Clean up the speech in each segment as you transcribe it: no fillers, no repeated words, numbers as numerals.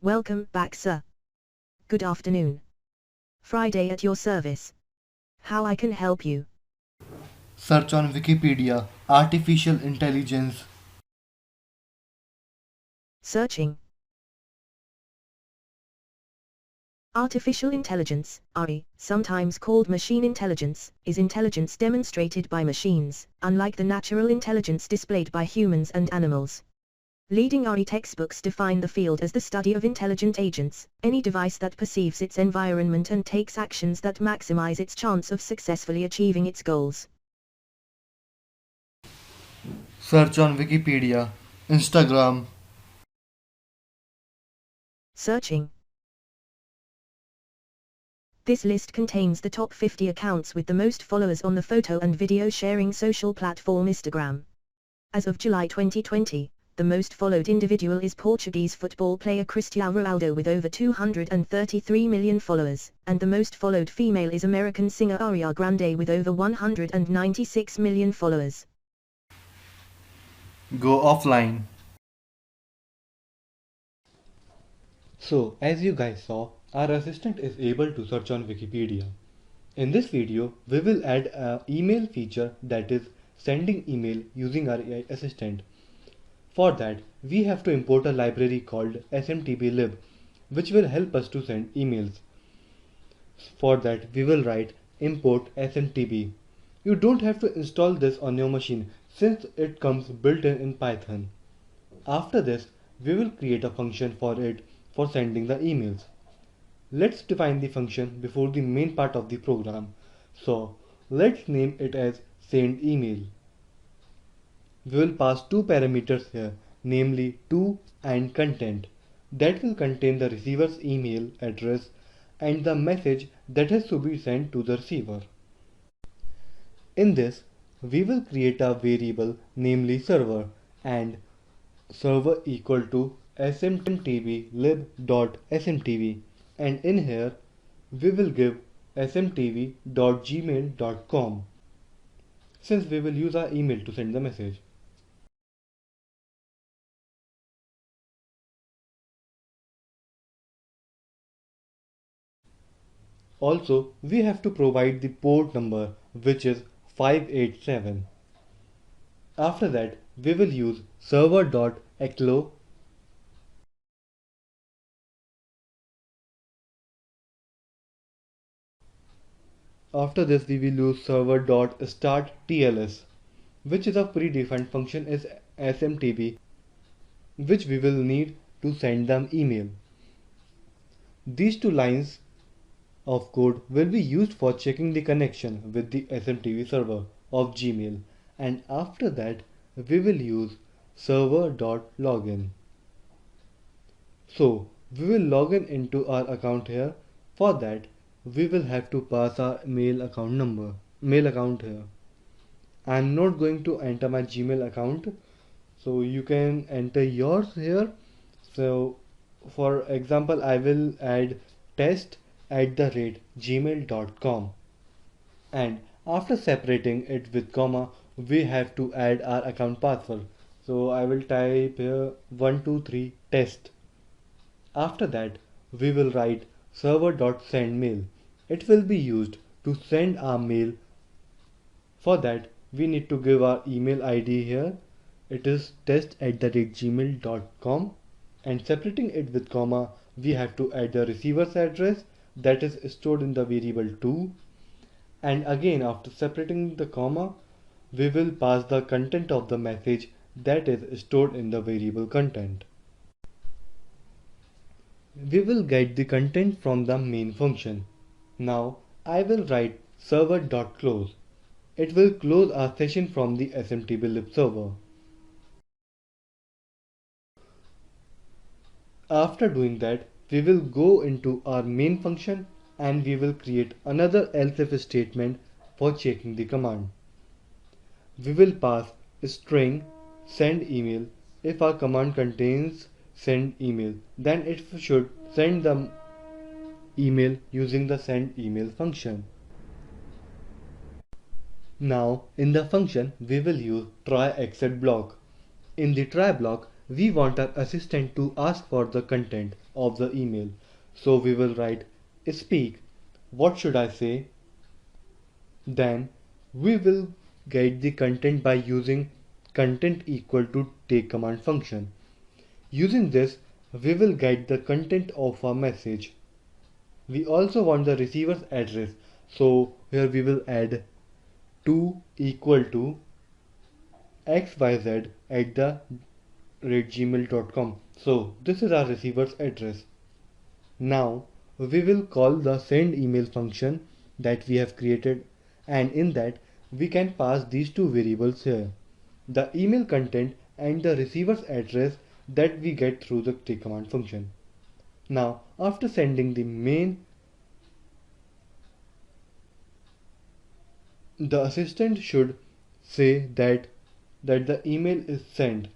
Welcome back, sir. Good afternoon. Friday at your service. How I can help you? Search on Wikipedia Artificial Intelligence. Searching. Artificial intelligence, AI, sometimes called machine intelligence, is intelligence demonstrated by machines, unlike the natural intelligence displayed by humans and animals. Leading AI textbooks define the field as the study of intelligent agents, any device that perceives its environment and takes actions that maximize its chance of successfully achieving its goals. Search on Wikipedia Instagram. Searching. This list contains the top 50 accounts with the most followers on the photo and video sharing social platform Instagram. As of July 2020, the most followed individual is Portuguese football player Cristiano Ronaldo with over 233 million followers, and the most followed female is American singer Ariana Grande with over 196 million followers. Go offline. So, as you guys saw, our assistant is able to search on Wikipedia. In this video, we will add an email feature, that is sending email using our AI assistant. For that, we have to import a library called smtblib, which will help us to send emails. For that, we will write import smtb. You don't have to install this on your machine since it comes built in Python. After this, we will create a function for it for sending the emails. Let's define the function before the main part of the program. So let's name it as send email. We will pass two parameters here, namely to and content, that will contain the receiver's email address and the message that has to be sent to the receiver. In this, we will create a variable namely server and server equal to smtblib.smtb, and in here we will give smtv.gmail.com since we will use our email to send the message. Also, we have to provide the port number, which is 587. After that, we will use server.echo. After this, we will use server.startTLS, which is a predefined function as SMTP, which we will need to send them email. These two lines of code will be used for checking the connection with the SMTP server of Gmail, and after that we will use server.login. So we will log in into our account here. For that, we will have to pass our mail account here. I am not going to enter my Gmail account, so you can enter yours here. So for example, I will add test@gmail.com, and after separating it with comma, we have to add our account password. So I will type here 123 test. After that, we will write server.sendMail. It will be used to send our mail. For that, we need to give our email ID here. It is test@gmail.com, and separating it with comma, we have to add the receiver's address that is stored in the variable to, and again after separating the comma, we will pass the content of the message that is stored in the variable content. We will get the content from the main function. Now I will write server.close. It will close our session from the smtblib server. After doing that, we will go into our main function and we will create another else if statement for checking the command. We will pass string send email. If our command contains send email, then it should send the email using the send email function. Now in the function we will use try exit block. In the try block, we want our assistant to ask for the content of the email. So we will write speak, what should I say? Then we will get the content by using content equal to take command function. Using this, we will get the content of our message. We also want the receiver's address, so here we will add to equal to xyz at the gmail.com. So this is our receiver's address. Now we will call the send email function that we have created, and in that we can pass these two variables here, the email content and the receiver's address that we get through the take command function. Now after sending the main, the assistant should say that the email is sent,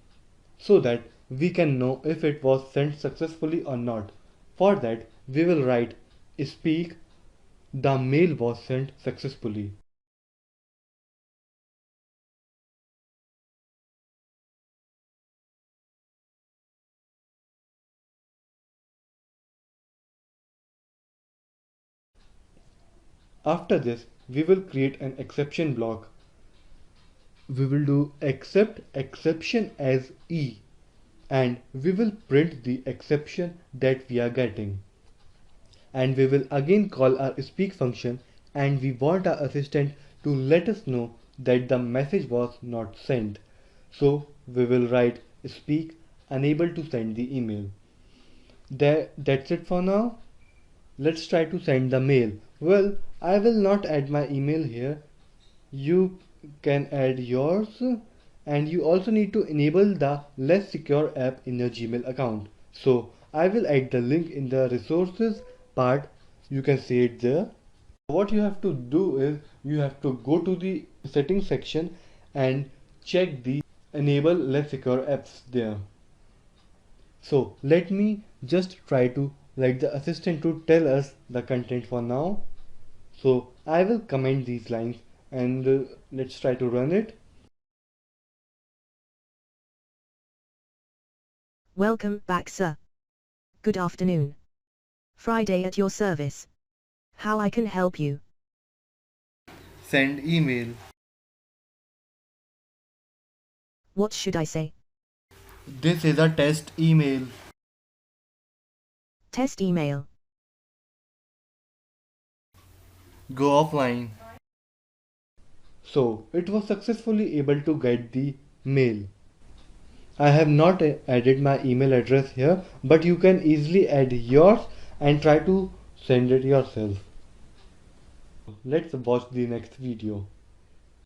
so that we can know if it was sent successfully or not. For that we will write speak, the mail was sent successfully. After this we will create an exception block. We will do accept exception as E, and we will print the exception that we are getting. And we will again call our speak function, and we want our assistant to let us know that the message was not sent. So we will write speak unable to send the email. That's it for now. Let's try to send the mail. Well, I will not add my email here. You can add yours, and you also need to enable the less secure app in your Gmail account. So I will add the link in the resources part. You can see it there. What you have to do is you have to go to the settings section and check the enable less secure apps there. So let me just try to let the assistant to tell us the content for now. So I will comment these lines, and let's try to run it. Welcome back, sir. Good afternoon. Friday at your service. How I can help you? Send email. What should I say? This is a test email. Test email. Go offline. So it was successfully able to get the mail. I have not added my email address here, but you can easily add yours and try to send it yourself. Let's watch the next video.